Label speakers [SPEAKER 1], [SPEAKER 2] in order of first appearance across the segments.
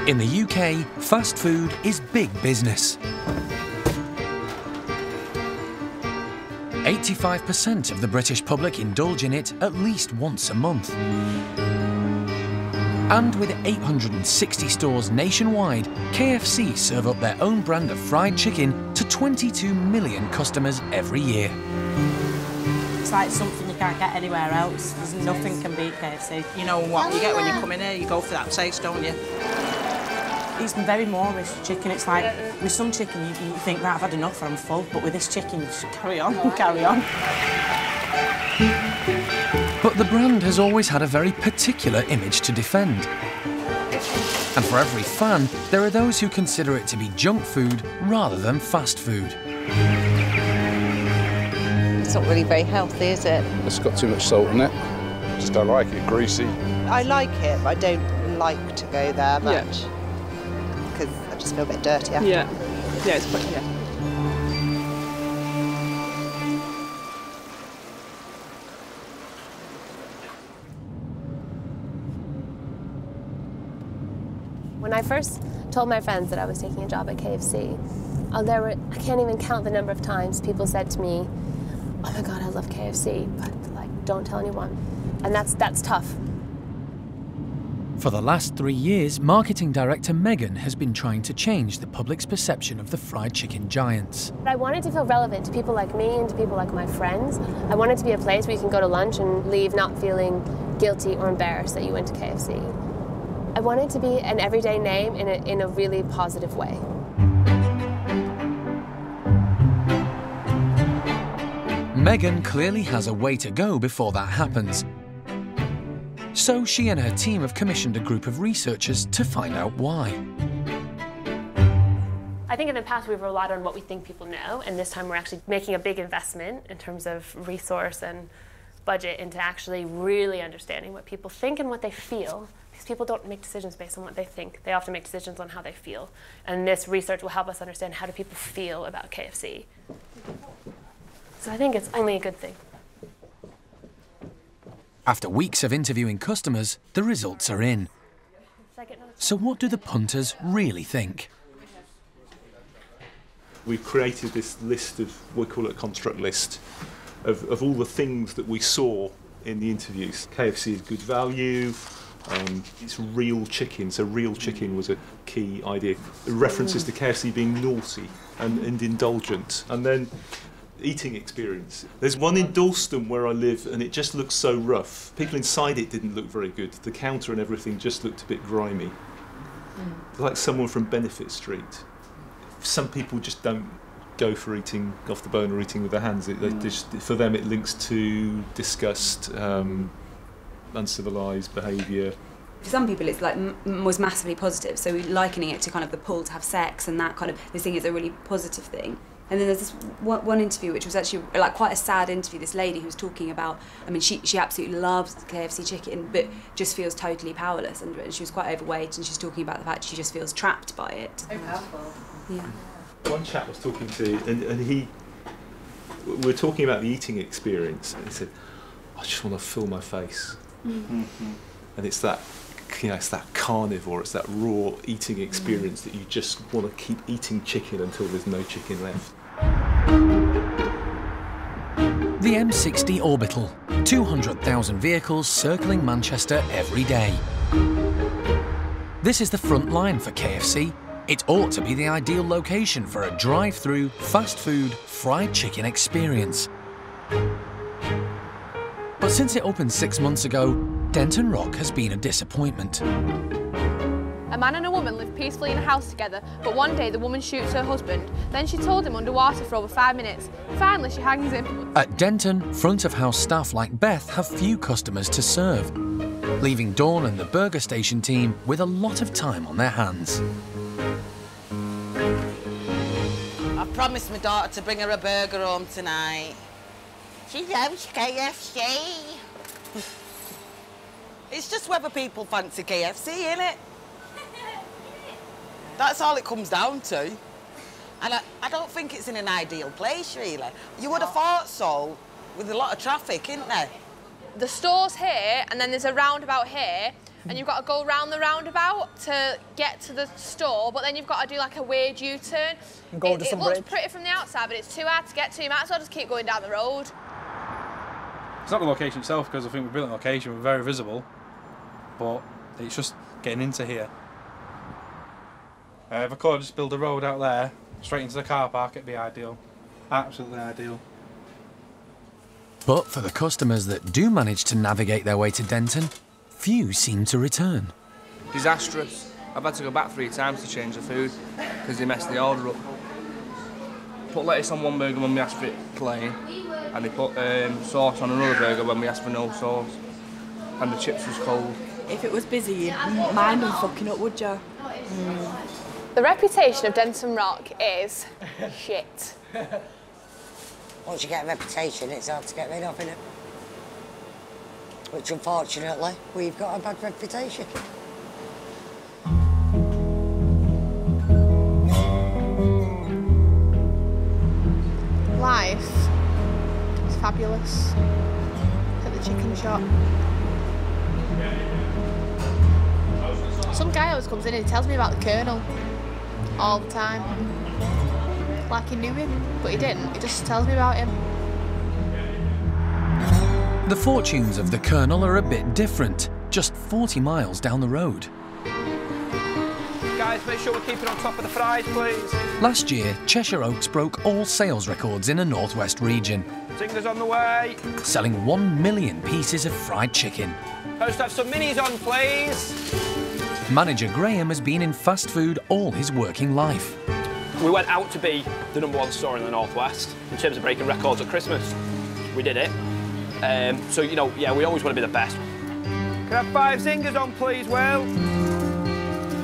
[SPEAKER 1] In the UK, fast food is big business. 85% of the British public indulge in it at least once a month. And with 860 stores nationwide, KFC serve up their own brand of fried chicken to 22 million customers every year.
[SPEAKER 2] It's like something you can't get anywhere else. There's nothing can beat KFC.
[SPEAKER 3] You know what you get when you come in here, you go for that taste, don't you?
[SPEAKER 2] It's very Moorish chicken. It's like, with some chicken you think, right, I've had enough, I'm full, but with this chicken you just carry on and carry on.
[SPEAKER 1] But the brand has always had a very particular image to defend. And for every fan, there are those who consider it to be junk food rather than fast food.
[SPEAKER 4] It's not really very healthy, is it?
[SPEAKER 5] It's got too much salt in it. Just don't like it, greasy.
[SPEAKER 4] I like it, but I don't like to go there much. Because I just feel a bit dirty after.
[SPEAKER 6] Yeah, it's quite, yeah.
[SPEAKER 7] When I first told my friends that I was taking a job at KFC, I can't even count the number of times people said to me, "Oh my God, I love KFC, but like, don't tell anyone." And that's tough.
[SPEAKER 1] For the last 3 years, marketing director Meghan has been trying to change the public's perception of the fried chicken giants.
[SPEAKER 7] I wanted to feel relevant to people like me and to people like my friends. I wanted to be a place where you can go to lunch and leave not feeling guilty or embarrassed that you went to KFC. I wanted to be an everyday name in a really positive way.
[SPEAKER 1] Meghan clearly has a way to go before that happens. So she and her team have commissioned a group of researchers to find out why.
[SPEAKER 7] I think in the past we've relied on what we think people know, and this time we're actually making a big investment in terms of resource and budget into actually really understanding what people think and what they feel. Because people don't make decisions based on what they think. They often make decisions on how they feel. And this research will help us understand how do people feel about KFC. So I think it's only a good thing.
[SPEAKER 1] After weeks of interviewing customers, the results are in. So what do the punters really think?
[SPEAKER 8] We've created this list of, we call it a construct list, of all the things that we saw in the interviews. KFC is good value, it's real chicken, so real chicken was a key idea. References to KFC being naughty and indulgent. And then eating experience. There's one in Dalston where I live and it just looks so rough. People inside it didn't look very good. The counter and everything just looked a bit grimy. Like someone from Benefit Street. Some people just don't go for eating off the bone or eating with their hands. They just, for them it links to disgust, uncivilised behaviour.
[SPEAKER 9] For some people it's like was massively positive, so likening it to kind of the pull to have sex and that kind of, they think it's a really positive thing. And then there's this one interview which was actually like quite a sad interview. This lady who was talking about, I mean, she absolutely loves KFC chicken, but just feels totally powerless. And she was quite overweight, and she's talking about the fact she just feels trapped by it.
[SPEAKER 4] So powerful.
[SPEAKER 9] Yeah.
[SPEAKER 8] One chap was talking to, and we were talking about the eating experience, and he said, "I just want to fill my face," and it's that. You know, it's that carnivore, it's that raw eating experience that you just want to keep eating chicken until there's no chicken left.
[SPEAKER 1] The M60 Orbital, 200,000 vehicles circling Manchester every day. This is the front line for KFC. It ought to be the ideal location for a drive-through, fast food, fried chicken experience. But since it opened 6 months ago, Denton Rock has been a disappointment.
[SPEAKER 10] A man and a woman live peacefully in a house together, but one day the woman shoots her husband. Then she told him underwater for over 5 minutes. Finally, she hangs him.
[SPEAKER 1] At Denton, front-of-house staff like Beth have few customers to serve, leaving Dawn and the burger station team with a lot of time on their hands.
[SPEAKER 3] I promised my daughter to bring her a burger home tonight. She loves KFC. It's just whether people fancy KFC, innit? That's all it comes down to. And I don't think it's in an ideal place, really. You would have thought so, with a lot of traffic, isn't there?
[SPEAKER 10] The store's here, and then there's a roundabout here, and you've got to go round the roundabout to get to the store, but then you've got to do like a weird U-turn. It looks pretty from the outside, but it's too hard to get to. You might as well just keep going down the road.
[SPEAKER 6] It's not the location itself, because I think we're built in location, we're very visible, but it's just getting into here. If I could just build a road out there, straight into the car park, it'd be ideal. Absolutely ideal.
[SPEAKER 1] But for the customers that do manage to navigate their way to Denton, few seem to return.
[SPEAKER 11] Disastrous. I've had to go back 3 times to change the food because they messed the order up. Put lettuce on one burger when we asked for it plain, and they put sauce on another burger when we asked for no sauce, and the chips was cold.
[SPEAKER 12] If it was busy, you'd mind them fucking up, would you?
[SPEAKER 10] The reputation of Denton Rock is shit.
[SPEAKER 13] Once you get a reputation, it's hard to get rid of, isn't it? Which, unfortunately, we've got a bad reputation.
[SPEAKER 10] Life is fabulous at the chicken shop. Some guy always comes in and he tells me about the Colonel all the time. Like he knew him, but he didn't. He just tells me about him.
[SPEAKER 1] The fortunes of the Colonel are a bit different, just 40 miles down the road.
[SPEAKER 11] Guys, make sure we're keeping on top of the fries, please.
[SPEAKER 1] Last year, Cheshire Oaks broke all sales records in a northwest region,
[SPEAKER 11] Singers on the way.
[SPEAKER 1] selling 1 million pieces of fried chicken.
[SPEAKER 11] Let's have some minis on, please.
[SPEAKER 1] Manager Graham has been in fast food all his working life.
[SPEAKER 14] We went out to be the #1 store in the Northwest in terms of breaking records at Christmas. We did it. So, you know, yeah, we always want to be the best.
[SPEAKER 11] Can I have 5 Zingers on, please, Will?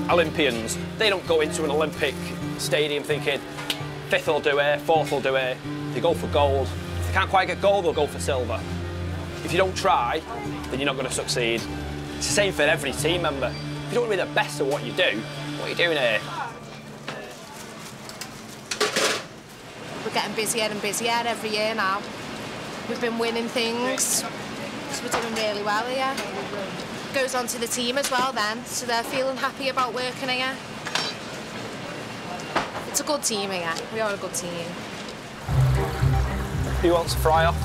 [SPEAKER 14] Olympians, they don't go into an Olympic stadium thinking 5th will do it, 4th will do it. They go for gold. If they can't quite get gold, they'll go for silver. If you don't try, then you're not going to succeed. It's the same for every team member. If you don't want to be the best at what you do, what are you doing here?
[SPEAKER 15] We're getting busier and busier every year now. We've been winning things, so we're doing really well here. Goes on to the team as well then, so they're feeling happy about working here. It's a good team here, we are a good team.
[SPEAKER 14] Who wants a fry-off?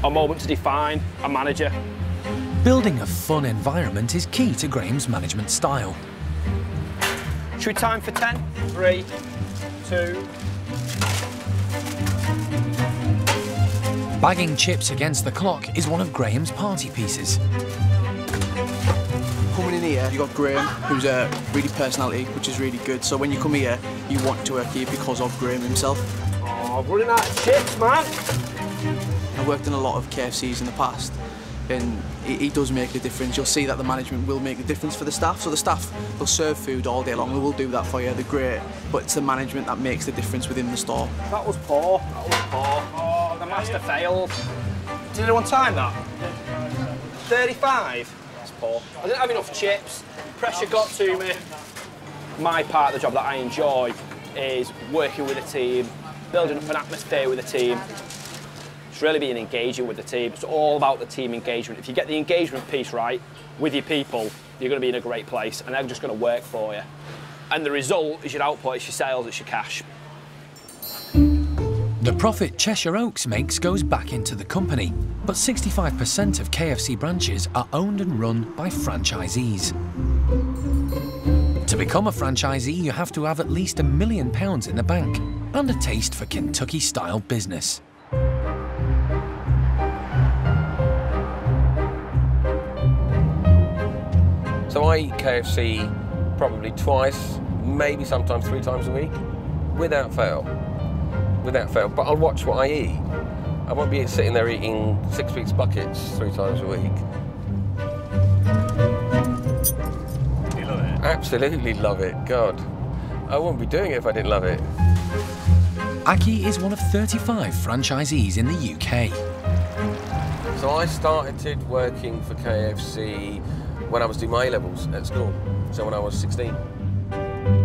[SPEAKER 14] A moment to define a manager.
[SPEAKER 1] Building a fun environment is key to Graham's management style.
[SPEAKER 14] Should we time for 10? 3, 2...
[SPEAKER 1] Bagging chips against the clock is one of Graham's party pieces.
[SPEAKER 16] Coming in here, you've got Graham, who's a really personality, which is really good. So when you come here, you want to work here because of Graham himself.
[SPEAKER 14] Oh, running out of chips, man!
[SPEAKER 16] I worked in a lot of KFCs in the past, and he does make a difference. You'll see that the management will make a difference for the staff. So the staff, they'll serve food all day long, they will do that for you, they're great, but it's the management that makes the difference within the store.
[SPEAKER 14] That was poor, that was poor. Oh, the master failed. Did anyone time that? 35? That's poor. I didn't have enough chips, pressure got to me. My part of the job that I enjoy is working with a team, building up an atmosphere with a team. It's really being engaging with the team. It's all about the team engagement. If you get the engagement piece right with your people, you're going to be in a great place and they're just going to work for you. And the result is your output, it's your sales, it's your cash.
[SPEAKER 1] The profit Cheshire Oaks makes goes back into the company, but 65% of KFC branches are owned and run by franchisees. To become a franchisee, you have to have at least £1 million in the bank and a taste for Kentucky-style business.
[SPEAKER 17] So I eat KFC probably twice, maybe sometimes 3 times a week, without fail. Without fail. But I'll watch what I eat. I won't be sitting there eating 6 weeks buckets 3 times a week.
[SPEAKER 14] You love it?
[SPEAKER 17] Absolutely love it. God, I wouldn't be doing it if I didn't love it.
[SPEAKER 1] Acky is one of 35 franchisees in the UK.
[SPEAKER 17] So I started working for KFC when I was doing my A-levels at school, so when I was 16.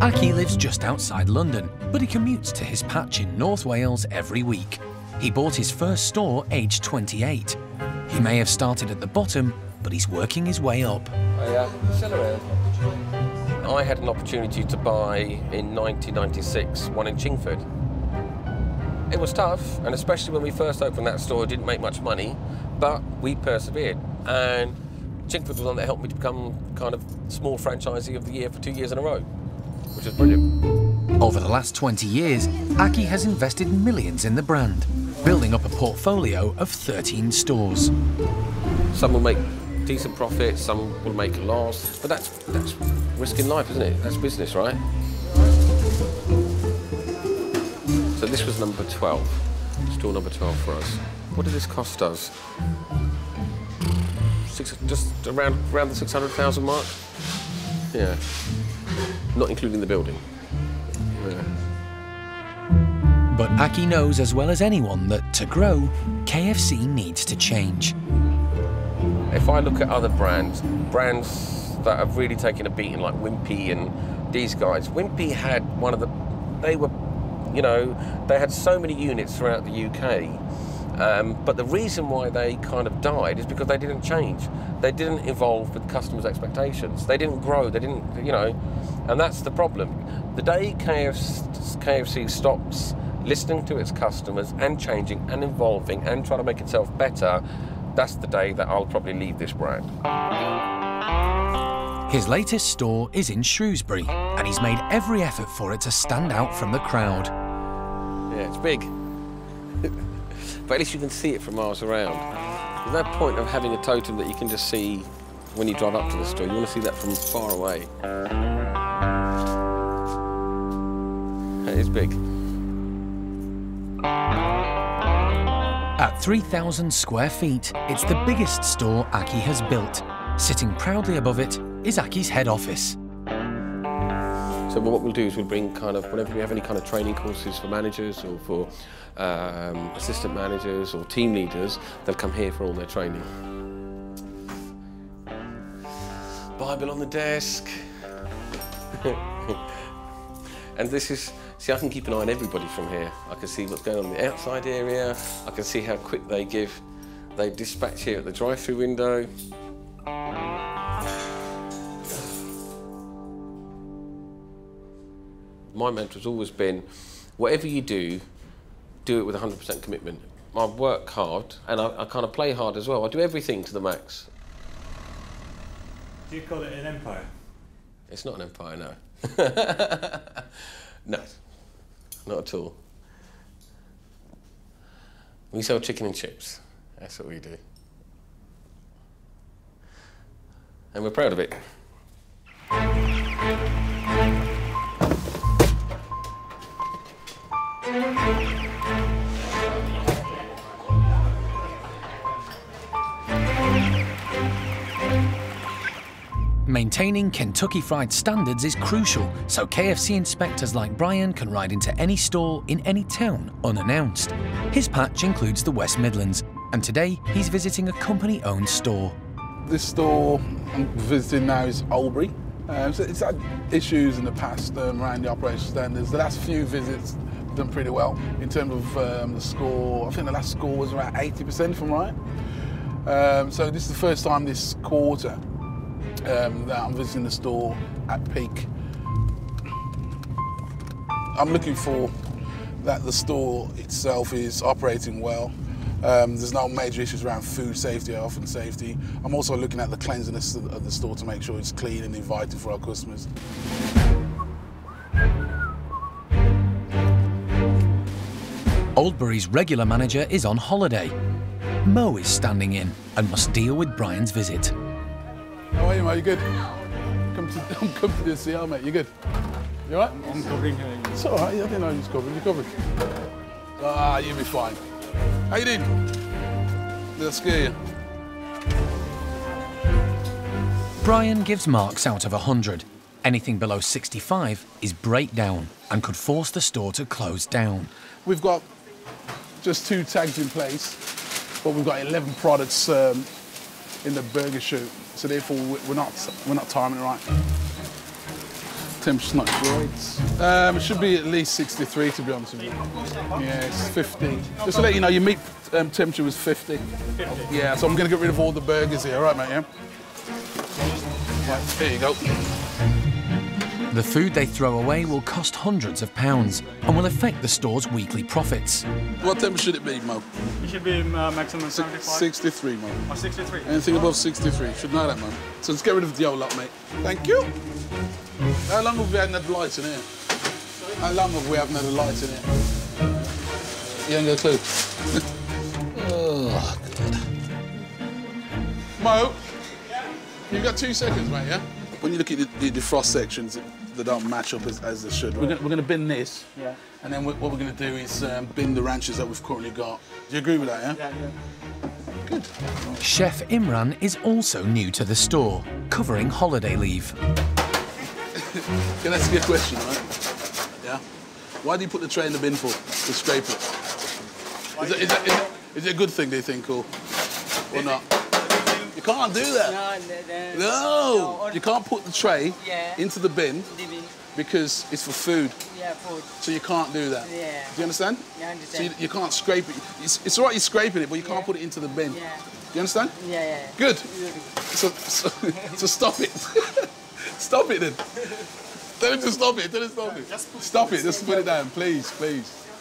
[SPEAKER 1] Acky lives just outside London, but he commutes to his patch in North Wales every week. He bought his first store aged 28. He may have started at the bottom, but he's working his way up.
[SPEAKER 17] Still around. I had an opportunity to buy in 1996 one in Chingford. It was tough, and especially when we first opened that store, it didn't make much money, but we persevered. And Chingford was one that helped me to become kind of small franchisee of the year for 2 years in a row, which was brilliant.
[SPEAKER 1] Over the last 20 years, Acky has invested millions in the brand, building up a portfolio of 13 stores.
[SPEAKER 17] Some will make decent profits, some will make a loss, but that's risking life, isn't it? That's business, right? So this was number 12, store number 12 for us. What did this cost us? Just around the 600,000 mark. Yeah, not including the building. Yeah.
[SPEAKER 1] But Acky knows as well as anyone that to grow, KFC needs to change.
[SPEAKER 17] If I look at other brands that have really taken a beating, like Wimpy and these guys, Wimpy had one of the, they had so many units throughout the UK, but the reason why they kind of died is because they didn't change. They didn't evolve with customers' expectations. They didn't grow, they didn't, and that's the problem. The day KFC stops listening to its customers and changing and evolving and trying to make itself better, that's the day that I'll probably leave this brand.
[SPEAKER 1] His latest store is in Shrewsbury, and he's made every effort for it to stand out from the crowd.
[SPEAKER 17] Yeah, it's big. But at least you can see it from miles around. There's no point of having a totem that you can just see when you drive up to the store. You want to see that from far away. It is big.
[SPEAKER 1] At 3,000 square feet, it's the biggest store Acky has built. Sitting proudly above it is Acky's head office.
[SPEAKER 17] So what we'll do is we'll bring whenever we have any kind of training courses for managers or for assistant managers or team leaders, they'll come here for all their training. Bible on the desk. And this is, see, I can keep an eye on everybody from here. I can see what's going on in the outside area. I can see how quick they dispatch here at the drive-through window. My mantra's always been, whatever you do it with 100% commitment. I work hard, and I kind of play hard as well. I do everything to the max.
[SPEAKER 18] Do you call it an empire?
[SPEAKER 17] It's not an empire, no. No, not at all. We sell chicken and chips. That's what we do. And we're proud of it.
[SPEAKER 1] Maintaining Kentucky Fried standards is crucial, so KFC inspectors like Brian can ride into any store in any town unannounced. His patch includes the West Midlands, and today he's visiting a company-owned store.
[SPEAKER 19] This store I'm visiting now is Albury. So it's had issues in the past around the operation standards. The last few visits have done pretty well in terms of the score. I think the last score was around 80%, if I'm right. So this is the first time this quarter that I'm visiting the store at peak. I'm looking for that the store itself is operating well. There's no major issues around food safety or health and safety. I'm also looking at the cleanliness of the store to make sure it's clean and inviting for our customers.
[SPEAKER 1] Oldbury's regular manager is on holiday. Mo is standing in and must deal with Brian's visit.
[SPEAKER 19] How are you, mate? You good? Come to the CR, mate. You good? You all right?
[SPEAKER 18] I'm covering her.
[SPEAKER 19] It's all right. I didn't know you was covering. You're covered. Ah, you'll be fine. How you doing? Did I scare you?
[SPEAKER 1] Brian gives marks out of 100. Anything below 65 is breakdown and could force the store to close down.
[SPEAKER 19] We've got just 2 tags in place, but we've got 11 products in the burger chute, so therefore we're not timing it right. Temperature's not great. It should be at least 63, to be honest with you. Yeah, it's 50. Just to let you know, your meat temperature was 50. 50. Yeah, so I'm going to get rid of all the burgers here. All right, mate, yeah? Right, here you go.
[SPEAKER 1] The food they throw away will cost hundreds of pounds and will affect the store's weekly profits.
[SPEAKER 19] What temperature should it be, Mo?
[SPEAKER 18] It should be maximum 75.
[SPEAKER 19] 63, Mo.
[SPEAKER 18] Oh, 63?
[SPEAKER 19] Anything above 63. Should know that, Mo. So let's get rid of the old lot, mate. Thank you. How long have we had the lights in here? How long have we haven't had the lights in here? You ain't got a clue. Oh, God. Mo, you've got 2 seconds, mate, yeah? When you look at the defrost sections, they don't match up as they should. We're going to bin this,
[SPEAKER 18] yeah.
[SPEAKER 19] And then what we're going to do is bin the ranches that we've currently got. Do you agree with that, yeah?
[SPEAKER 18] Yeah.
[SPEAKER 1] Good. Chef Imran is also new to the store, covering holiday leave.
[SPEAKER 19] Can I ask you a question, right? Yeah? Why do you put the tray in the bin for? To scrape it? Is it a good thing, do you think, or not? You can't do that. No, you can't put the tray into the bin because it's for food.
[SPEAKER 20] Yeah, food.
[SPEAKER 19] So you can't do that.
[SPEAKER 20] Yeah.
[SPEAKER 19] Do you understand?
[SPEAKER 20] Yeah, I understand.
[SPEAKER 19] So you can't scrape it. It's all right, you're scraping it, but you can't put it into the bin.
[SPEAKER 20] Yeah.
[SPEAKER 19] Do you understand?
[SPEAKER 20] Yeah.
[SPEAKER 19] Good. So stop it. Stop it then. Tell him to stop it. Tell him to stop it. Stop it. Just put it down, please.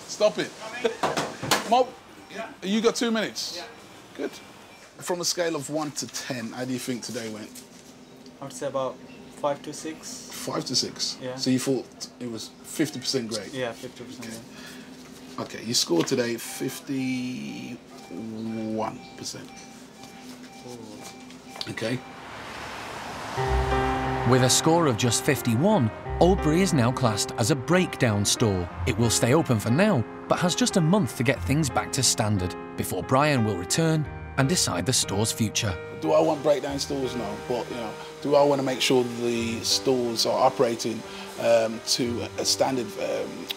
[SPEAKER 19] Stop it. Mob, you got 2 minutes. Yeah. Good. From a scale of 1 to 10, how do you think today went?
[SPEAKER 18] I would say about 5 to 6.
[SPEAKER 19] 5 to 6?
[SPEAKER 18] Yeah.
[SPEAKER 19] So you thought it was 50% great?
[SPEAKER 18] Yeah, 50%, yeah.
[SPEAKER 19] Okay, you scored today 51%. Okay.
[SPEAKER 1] With a score of just 51, Oldbury is now classed as a breakdown store. It will stay open for now, but has just a month to get things back to standard before Brian will return and decide the store's future.
[SPEAKER 19] Do I want breakdown stores? No, but do I want to make sure the stores are operating to a standard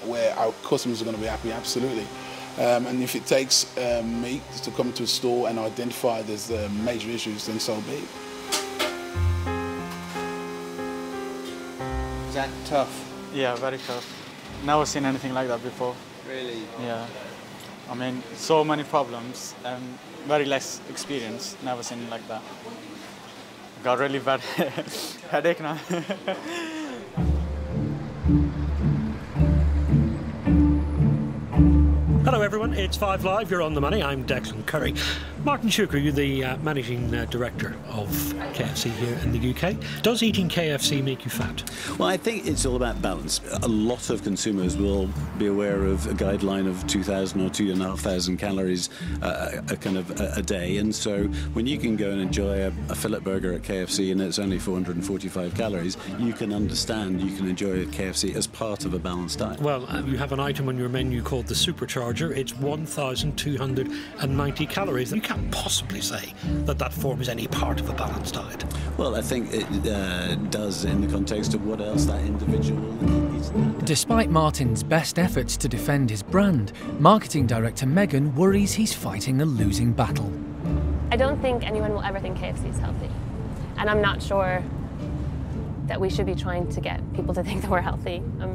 [SPEAKER 19] where our customers are going to be happy? Absolutely. And if it takes me to come to a store and identify there's major issues, then so be it.
[SPEAKER 18] Is that tough? Yeah, very tough. Never seen anything like that before.
[SPEAKER 20] Really?
[SPEAKER 18] Yeah. I mean, so many problems and very less experience. Never seen it like that. Got really bad headache now.
[SPEAKER 21] Hello everyone, it's 5 Live, you're on the money, I'm Declan Curry. Martin Shuker, you're the Managing Director of KFC here in the UK. Does eating KFC make you fat?
[SPEAKER 22] Well, I think it's all about balance. A lot of consumers will be aware of a guideline of 2,000 or 2,500 calories a day, and so when you can go and enjoy a fillet burger at KFC and it's only 445 calories, you can understand you can enjoy KFC as part of a balanced diet.
[SPEAKER 21] Well, you have an item on your menu called the Supercharger. It's 1,290 calories. You can't possibly say that forms any part of a balanced diet.
[SPEAKER 22] Well, I think it does in the context of what else that individual eats.
[SPEAKER 1] Despite Martin's best efforts to defend his brand, marketing director Meghan worries he's fighting a losing battle.
[SPEAKER 7] I don't think anyone will ever think KFC is healthy. And I'm not sure that we should be trying to get people to think that we're healthy. I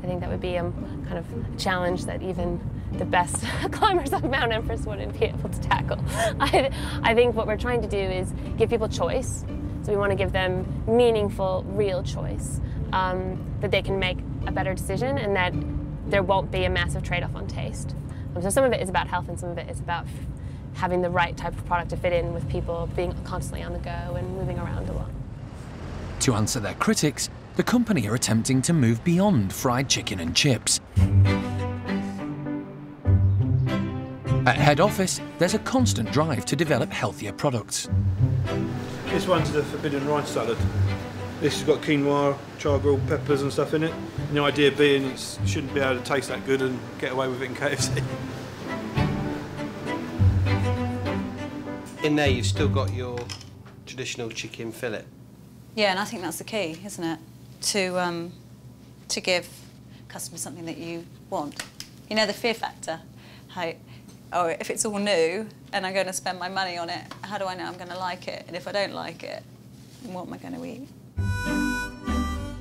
[SPEAKER 7] think that would be kind of a challenge that even the best climbers of Mount Everest wouldn't be able to tackle. I think what we're trying to do is give people choice. So we want to give them meaningful, real choice, that they can make a better decision and that there won't be a massive trade-off on taste. So some of it is about health and some of it is about having the right type of product to fit in with people being constantly on the go and moving around a lot.
[SPEAKER 1] To answer their critics, the company are attempting to move beyond fried chicken and chips. At head office, there's a constant drive to develop healthier products.
[SPEAKER 23] This one's the forbidden rice salad. This has got quinoa, char-grilled peppers and stuff in it. And the idea being it shouldn't be able to taste that good and get away with it in KFC.
[SPEAKER 24] In there you've still got your traditional chicken fillet.
[SPEAKER 9] Yeah, and I think that's the key, isn't it? To give customers something that you want. You know, the fear factor. If it's all new and I'm going to spend my money on it, how do I know I'm going to like it? And if I don't like it, what am I going to eat?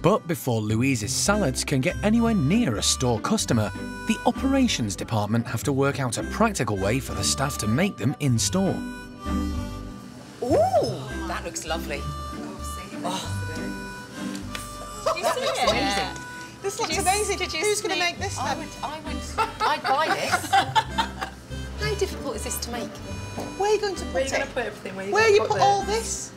[SPEAKER 1] But before Louise's salads can get anywhere near a store customer, the operations department have to work out a practical way for the staff to make them in store.
[SPEAKER 2] Ooh, that looks lovely. Oh.
[SPEAKER 3] Did you see it?
[SPEAKER 2] Amazing.
[SPEAKER 3] This looks amazing. Who's going to make this then?
[SPEAKER 2] I'd buy this. How difficult is this to make?
[SPEAKER 3] Where are you going to put it?
[SPEAKER 2] Where are you going to put everything?
[SPEAKER 3] Where you put all this?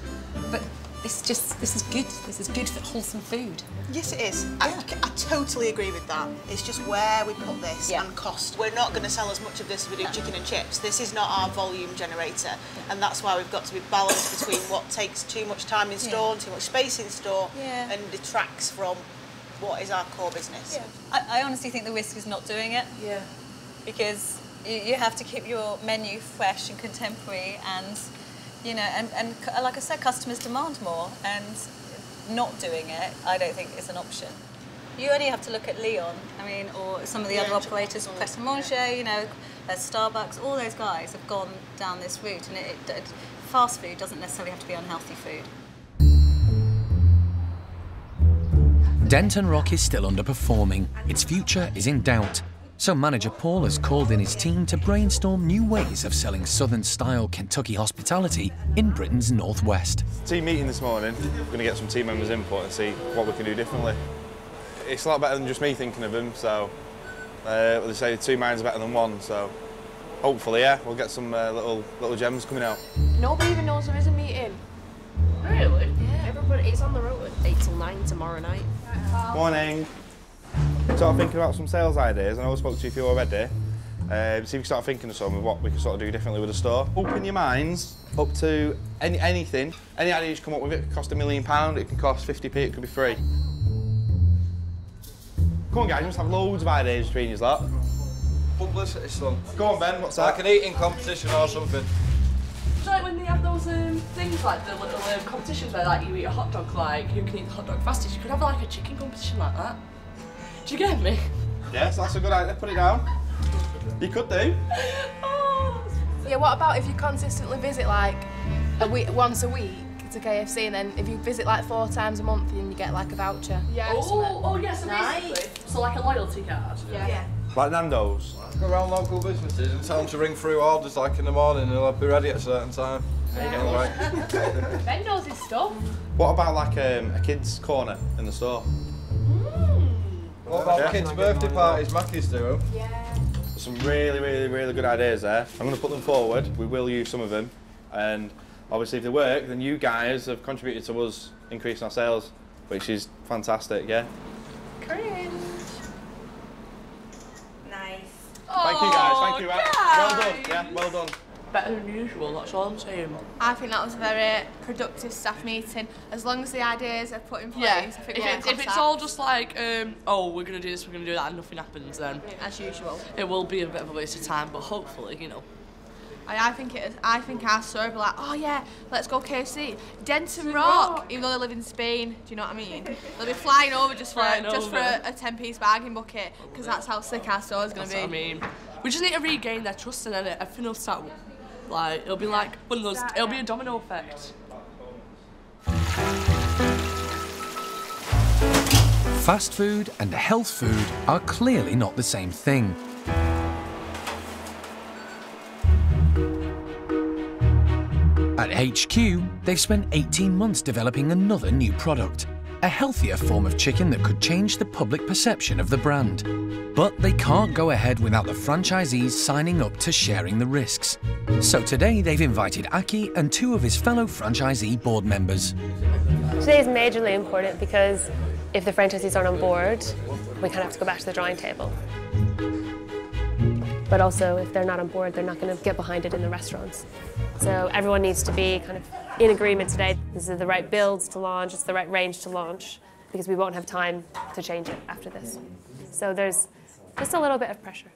[SPEAKER 2] But this is good. This is good for wholesome food.
[SPEAKER 3] Yes, it is. Yeah. I totally agree with that. It's just where we put this and cost. We're not going to sell as much of this as we do chicken and chips. This is not our volume generator, and that's why we've got to be balanced between what takes too much time in store and too much space in store and detracts from what is our core business.
[SPEAKER 4] Yeah. I honestly think the risk is not doing it. Yeah. Because you have to keep your menu fresh and contemporary, and you know, and like I said, customers demand more, and not doing it, I don't think is an option. You only have to look at Leon, I mean, or some of the other operators, Pret a Manger, you know, Starbucks, all those guys have gone down this route, and fast food doesn't necessarily have to be unhealthy food.
[SPEAKER 1] Denton Rock is still underperforming. Its future is in doubt. So manager Paul has called in his team to brainstorm new ways of selling Southern-style Kentucky hospitality in Britain's northwest.
[SPEAKER 5] Team meeting this morning. We're going to get some team members' input and see what we can do differently. It's a lot better than just me thinking of them, so they say two minds are better than one, so hopefully, we'll get some little gems coming out.
[SPEAKER 10] Nobody even knows there is a meeting.
[SPEAKER 20] Really? Yeah. Everybody, it's on the road 8 till 9 tomorrow night.
[SPEAKER 5] Morning. Sort of thinking about some sales ideas. I know I spoke to you a few already. See if you can start thinking of some of what we can sort of do differently with the store. Open your minds up to anything. Any ideas you come up with, it could cost £1 million, it can cost 50p, it could be free. Come on guys, you must have loads of ideas between you lot.
[SPEAKER 11] Publicity stunt.
[SPEAKER 5] Go on Ben, what's that?
[SPEAKER 11] Like an eating competition or something.
[SPEAKER 25] It's like when they have those things like the little competitions where like you eat a hot dog, like who can eat the hot dog fastest. You could have like a chicken competition like that. Do you get me?
[SPEAKER 5] Yes, that's a good idea. Put it down. You could do.
[SPEAKER 10] Yeah, what about if you consistently visit like once a week to KFC, and then if you visit like 4 times a month, then you get like a voucher?
[SPEAKER 25] Yeah. Oh yes, basically. So like a loyalty card.
[SPEAKER 10] Yeah.
[SPEAKER 5] Like Nando's.
[SPEAKER 11] Go around local businesses and tell them to ring through orders like in the morning, and they'll be ready at a certain time. There you go.
[SPEAKER 10] Ben knows his stuff.
[SPEAKER 5] What about like a kids' corner in the store?
[SPEAKER 11] What about kids' birthday parties, Mackie's do?
[SPEAKER 10] Yeah.
[SPEAKER 5] Some really good ideas there. I'm going to put them forward. We will use some of them, and obviously if they work, then you guys have contributed to us increasing our sales, which is fantastic, yeah?
[SPEAKER 10] Cringe.
[SPEAKER 4] Nice.
[SPEAKER 5] Thank you guys, thank you. Well done, yeah, well done.
[SPEAKER 25] Better than usual, that's all I'm saying.
[SPEAKER 10] I think that was a very productive staff meeting. As long as the ideas are put in place,
[SPEAKER 25] Yeah,
[SPEAKER 10] I think
[SPEAKER 25] if it's all just like, oh, we're going to do this, we're going to do that, and nothing happens, then
[SPEAKER 10] as usual,
[SPEAKER 25] it will be a bit of a waste of time, but hopefully, you know.
[SPEAKER 10] I think it is. I think our store will be like, oh yeah, let's go KFC. Denton Rock, even though they live in Spain, do you know what I mean? They'll be flying over just for a 10-piece bargain bucket, because that's how sick our store is going to be.
[SPEAKER 25] That's what I mean. We just need to regain their trust, and then everything will start. Like, it'll be like one of those, it'll be a domino effect.
[SPEAKER 1] Fast food and health food are clearly not the same thing. At HQ, they've spent 18 months developing another new product, a healthier form of chicken that could change the public perception of the brand. But they can't go ahead without the franchisees signing up to sharing the risks. So today they've invited Acky and 2 of his fellow franchisee board members.
[SPEAKER 7] Today is majorly important because if the franchisees aren't on board, we kind of have to go back to the drawing table. But also, if they're not on board, they're not going to get behind it in the restaurants. So everyone needs to be kind of in agreement today. This is the right builds to launch, it's the right range to launch, because we won't have time to change it after this. So there's just a little bit of pressure.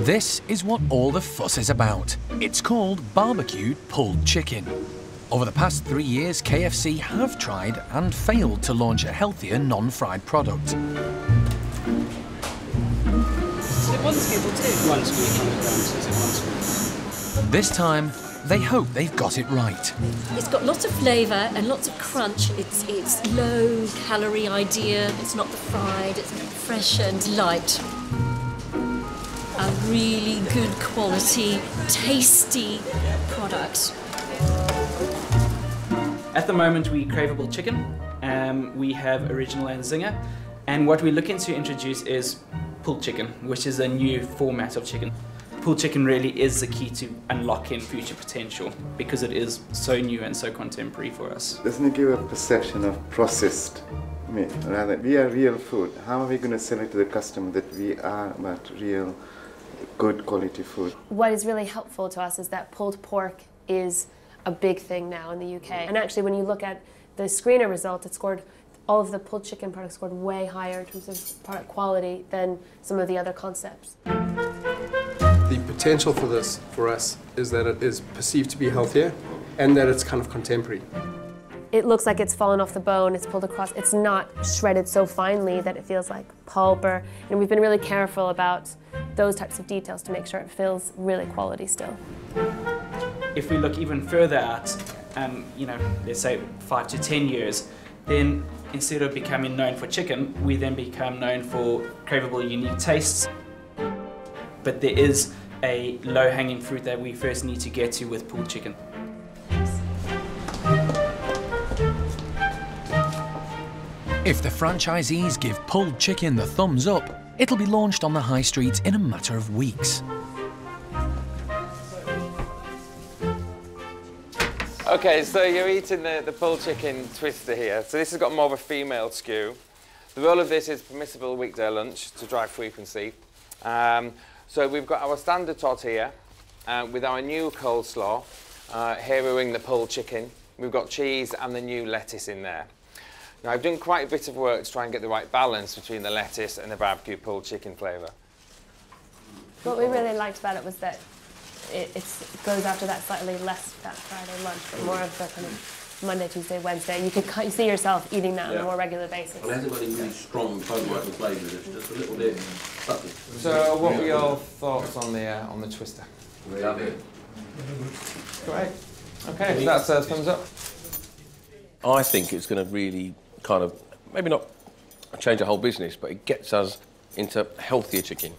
[SPEAKER 1] This is what all the fuss is about. It's called BBQ'd Pulled Chicken. Over the past 3 years, KFC have tried and failed to launch a healthier non-fried product.
[SPEAKER 26] Is it 1 scoop or 2? 1 scoop, 100 grams, is it 1 scoop?
[SPEAKER 1] This time, they hope they've got it right.
[SPEAKER 6] It's got lots of flavour and lots of crunch. It's low-calorie idea. It's not the fried. It's fresh and light. A really good quality, tasty product.
[SPEAKER 8] At the moment, we craveable chicken. We have original and zinger. And what we're looking to introduce is pulled chicken, which is a new format of chicken. Pulled chicken really is the key to unlocking future potential because it is so new and so contemporary for us.
[SPEAKER 12] Doesn't it give a perception of processed meat? Rather, we are real food. How are we going to sell it to the customer that we are about real, good quality food?
[SPEAKER 7] What is really helpful to us is that pulled pork is a big thing now in the UK. And actually, when you look at the screener result, it scored, all of the pulled chicken products scored way higher in terms of product quality than some of the other concepts.
[SPEAKER 24] The potential for this, for us, is that it is perceived to be healthier and that it's kind of contemporary.
[SPEAKER 7] It looks like it's fallen off the bone, it's pulled across, it's not shredded so finely that it feels like pulp, and we've been really careful about those types of details to make sure it feels really quality still.
[SPEAKER 8] If we look even further out, you know, let's say 5 to 10 years, then instead of becoming known for chicken, we then become known for craveable, unique tastes. But there is a low-hanging fruit that we first need to get to with pulled chicken.
[SPEAKER 1] If the franchisees give pulled chicken the thumbs up, it'll be launched on the high street in a matter of weeks.
[SPEAKER 13] Okay, so you're eating the pulled chicken twister here. So this has got more of a female skew. The role of this is permissible weekday lunch to drive frequency. So we've got our standard tortilla with our new coleslaw, heroing the pulled chicken. We've got cheese and the new lettuce in there. Now I've done quite a bit of work to try and get the right balance between the lettuce and the barbecue pulled chicken flavour.
[SPEAKER 7] What we really liked about it was that it goes after that slightly less that Friday lunch, but more of the kind of Monday, Tuesday, Wednesday. You could see yourself eating that on a more regular basis.
[SPEAKER 17] Well, it hasn't got any really strong photographing flavours, it's just a little bit subtle.
[SPEAKER 13] So what were your thoughts on the twister?
[SPEAKER 17] Love it.
[SPEAKER 13] Great. Okay, so that's a thumbs up.
[SPEAKER 17] I think it's going to really kind of, maybe not change the whole business, but it gets us into healthier chicken.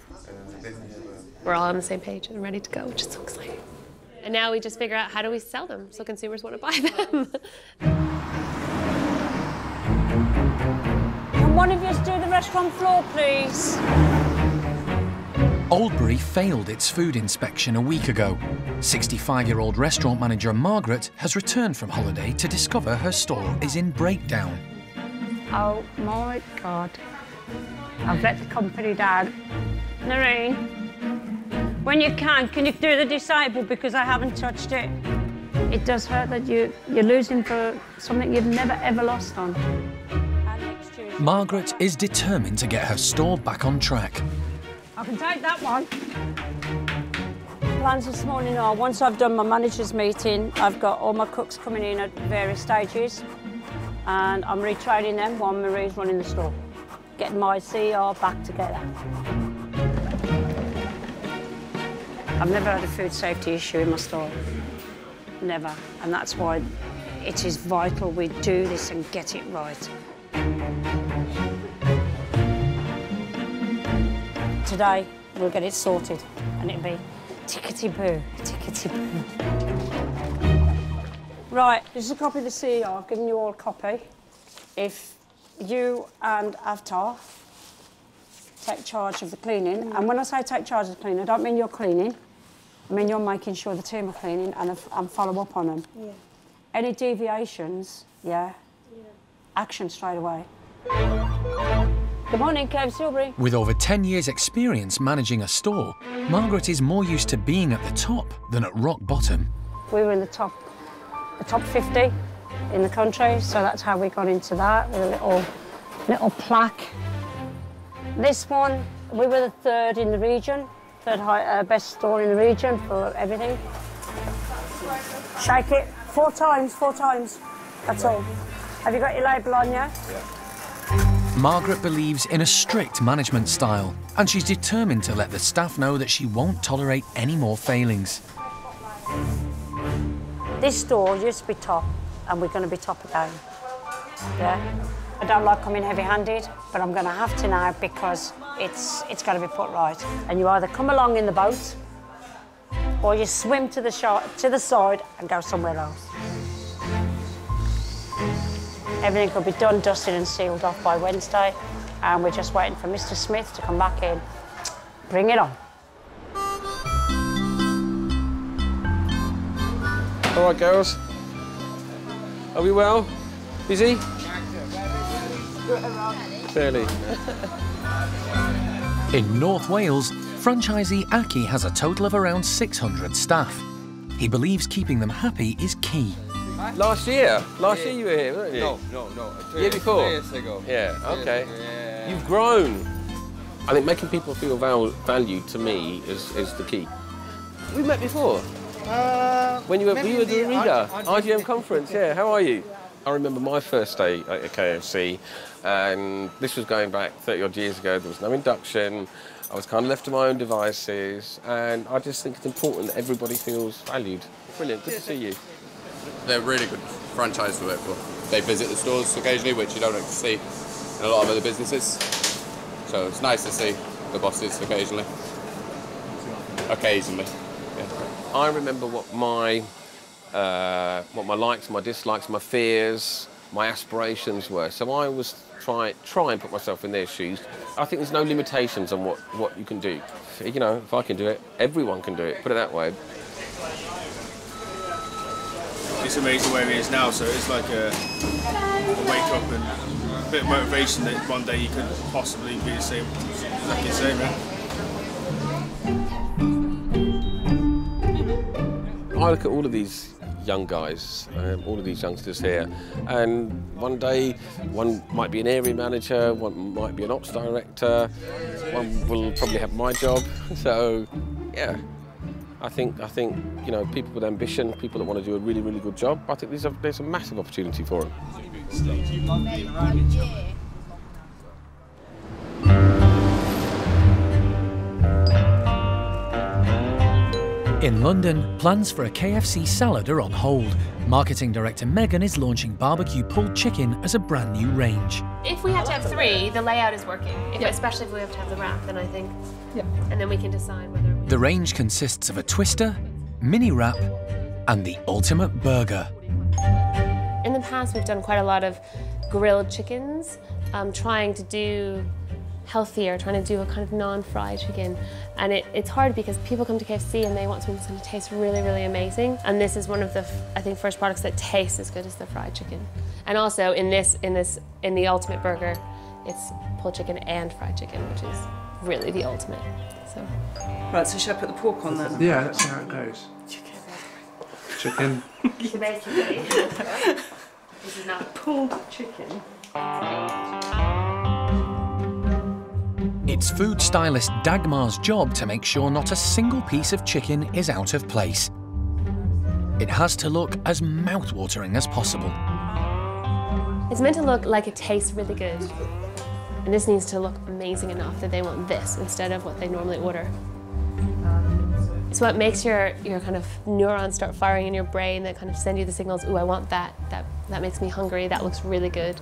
[SPEAKER 7] We're all on the same page and ready to go, which is so exciting. And now we just figure out how do we sell them so consumers want to buy them.
[SPEAKER 15] Can one of you do the restaurant floor, please?
[SPEAKER 1] Oldbury failed its food inspection a week ago. 65-year-old restaurant manager Margaret has returned from holiday to discover her store is in breakdown.
[SPEAKER 15] Oh my God. I've let the company down. Noreen, when you can you do the disabled because I haven't touched it? It does hurt that you're losing for something you've never ever lost on.
[SPEAKER 1] Margaret is determined to get her store back on track.
[SPEAKER 15] I can take that one. Plans this morning are, once I've done my manager's meeting, I've got all my cooks coming in at various stages and I'm retraining them while Marie's running the store, getting my CR back together. I've never had a food safety issue in my store, never, and that's why it is vital we do this and get it right. Today, we'll get it sorted, and it'll be tickety-boo, tickety-boo. Right, this is a copy of the CR. I've given you all a copy. If you and Avtar take charge of the cleaning, and when I say take charge of the cleaning, I don't mean you're cleaning. I mean you're making sure the team are cleaning and follow up on them. Yeah. Any deviations, action straight away. Good morning, Kfc UK.
[SPEAKER 1] With over 10 years' experience managing a store, Margaret is more used to being at the top than at rock bottom.
[SPEAKER 15] We were in the top 50 in the country, so that's how we got into that, with a little plaque. This one, we were the third in the region, best store in the region for everything. Shake it 4 times, that's all. Have you got your label on, yeah?
[SPEAKER 1] Margaret believes in a strict management style, and she's determined to let the staff know that she won't tolerate any more failings.
[SPEAKER 15] This store used to be top, and we're going to be top again. Yeah. I don't like coming heavy-handed, but I'm going to have to now because it's got to be put right. And you either come along in the boat, or you swim to the side and go somewhere else. Everything could be done, dusted and sealed off by Wednesday, and we're just waiting for Mr. Smith to come back in. Bring it on.
[SPEAKER 17] All right, girls. Are we well? Busy? Fairly.
[SPEAKER 1] In North Wales, franchisee Acky has a total of around 600 staff. He believes keeping them happy is key.
[SPEAKER 17] Last year you were here, weren't you?
[SPEAKER 11] No.
[SPEAKER 17] Year before?
[SPEAKER 11] 3 years ago.
[SPEAKER 17] Yeah,
[SPEAKER 11] 3 years
[SPEAKER 17] okay.
[SPEAKER 11] ago, yeah.
[SPEAKER 17] You've grown. I think making people feel valued to me is the key. We met before. When you were at the Riga IGM conference, yeah. How are you? I remember my first day at KFC, and this was going back 30 odd years ago. There was no induction. I was kind of left to my own devices, and I just think it's important that everybody feels valued. Brilliant, good to see you.
[SPEAKER 14] They're a really good franchise to work for. They visit the stores occasionally, which you don't like to see in a lot of other businesses. So it's nice to see the bosses occasionally. Occasionally. Yeah.
[SPEAKER 17] I remember what my likes, my dislikes, my fears, my aspirations were. So I always try and put myself in their shoes. I think there's no limitations on what you can do. You know, if I can do it, everyone can do it. Put it that way.
[SPEAKER 23] It's amazing where he is now, so it's like a wake up and a bit of motivation that one day you could possibly be the same, like you say, man.
[SPEAKER 17] I look at all of these young guys, all of these youngsters here, and one day one might be an area manager, one might be an ops director, one will probably have my job. So, yeah. I think you know, people with ambition, people that want to do a really, really good job, I think there's a massive opportunity for them.
[SPEAKER 1] In London, plans for a KFC salad are on hold. Marketing director Meghan is launching BBQ'd Pulled Chicken as a brand new range.
[SPEAKER 7] If we have to have 3, the layout is working. Especially if we have to have the wrap, then I think, and then we can decide whether.
[SPEAKER 1] The range consists of a twister, mini wrap, and the ultimate burger.
[SPEAKER 7] In the past, we've done quite a lot of grilled chickens, trying to do healthier, trying to do a kind of non-fried chicken. And it's hard because people come to KFC and they want something that's going to taste really, really amazing. And this is one of the, I think, first products that tastes as good as the fried chicken. And also in the ultimate burger, it's pulled chicken and fried chicken, which is really the ultimate. So.
[SPEAKER 16] Right, so should I put the pork on then?
[SPEAKER 23] Yeah, let's see how it goes. Chicken.
[SPEAKER 7] So basically, this is now pulled chicken.
[SPEAKER 1] It's food stylist Dagmar's job to make sure not a single piece of chicken is out of place. It has to look as mouth-watering as possible.
[SPEAKER 7] It's meant to look like it tastes really good. And this needs to look amazing enough that they want this instead of what they normally order. It's what makes your kind of neurons start firing in your brain that kind of send you the signals, ooh, I want that. That makes me hungry, that looks really good.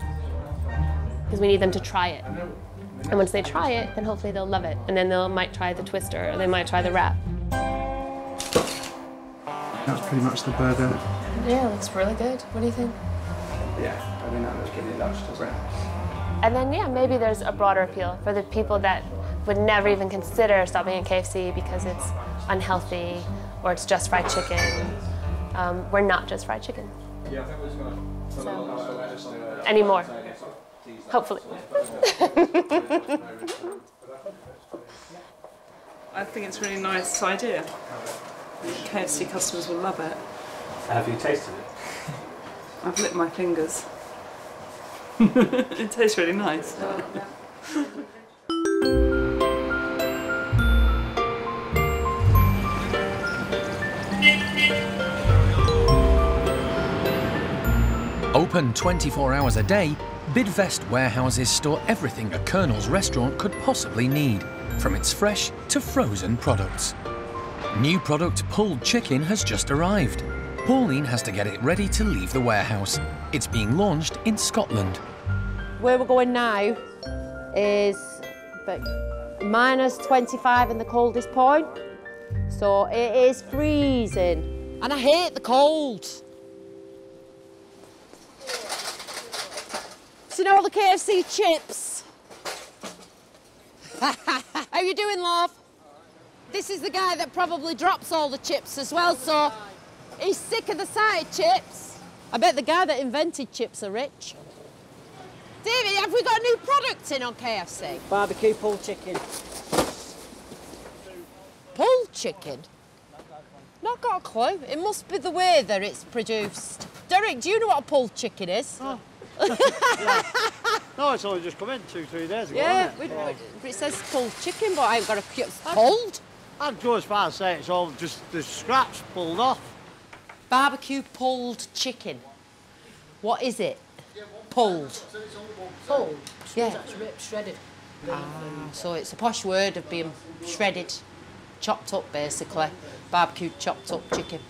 [SPEAKER 7] Because we need them to try it. And once they try it, then hopefully they'll love it. And then they might try the twister, or they might try the wrap.
[SPEAKER 23] That's pretty much the burger.
[SPEAKER 7] Yeah, it looks really good. What do you think?
[SPEAKER 23] Yeah, I mean, that looks really lush, doesn't it?
[SPEAKER 7] And then, yeah, maybe there's a broader appeal for the people that would never even consider stopping at KFC because it's unhealthy or it's just fried chicken. We're not just fried chicken. So, anymore. Hopefully.
[SPEAKER 16] I think it's a really nice idea. KFC customers will love it.
[SPEAKER 8] Have you tasted it?
[SPEAKER 16] I've licked my fingers. It tastes really nice.
[SPEAKER 1] Open 24 hours a day, Bidvest warehouses store everything a Colonel's restaurant could possibly need, from its fresh to frozen products. New product pulled chicken has just arrived. Pauline has to get it ready to leave the warehouse. It's being launched in Scotland.
[SPEAKER 9] Where we're going now is about -25 in the coldest point. So it is freezing. And I hate the cold. So you know the KFC chips? How you doing, love? This is the guy that probably drops all the chips as well, so he's sick of the sight of chips. I bet the guy that invented chips are rich. David, have we got a new product in on KFC?
[SPEAKER 15] Barbecue pulled chicken.
[SPEAKER 9] Pulled chicken? Not got a clue. It must be the way that it's produced. Derek, do you know what a pulled chicken is?
[SPEAKER 18] Oh. No, it's only just come in 2-3 days ago.
[SPEAKER 9] Yeah,
[SPEAKER 18] hasn't it?
[SPEAKER 9] it says pulled chicken, but I ain't got a clue. It's pulled.
[SPEAKER 18] I'd go as far as say it's all just the scraps pulled off.
[SPEAKER 9] Barbecue pulled chicken. What is it? Pulled.
[SPEAKER 15] Pulled?
[SPEAKER 9] Yeah.
[SPEAKER 15] That's ripped, shredded.
[SPEAKER 9] So it's a posh word of being shredded, chopped up basically. Barbecue chopped up chicken.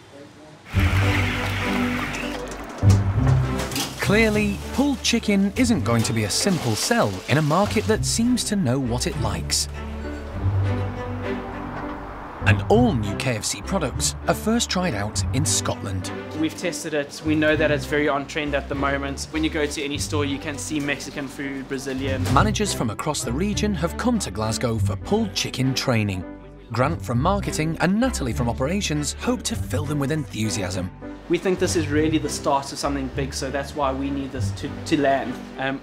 [SPEAKER 1] Clearly, pulled chicken isn't going to be a simple sell in a market that seems to know what it likes. And all new KFC products are first tried out in Scotland.
[SPEAKER 8] We've tested it. We know that it's very on trend at the moment. When you go to any store, you can see Mexican food, Brazilian.
[SPEAKER 1] Managers from across the region have come to Glasgow for pulled chicken training. Grant from marketing and Natalie from operations hope to fill them with enthusiasm.
[SPEAKER 8] We think this is really the start of something big, so that's why we need this to land.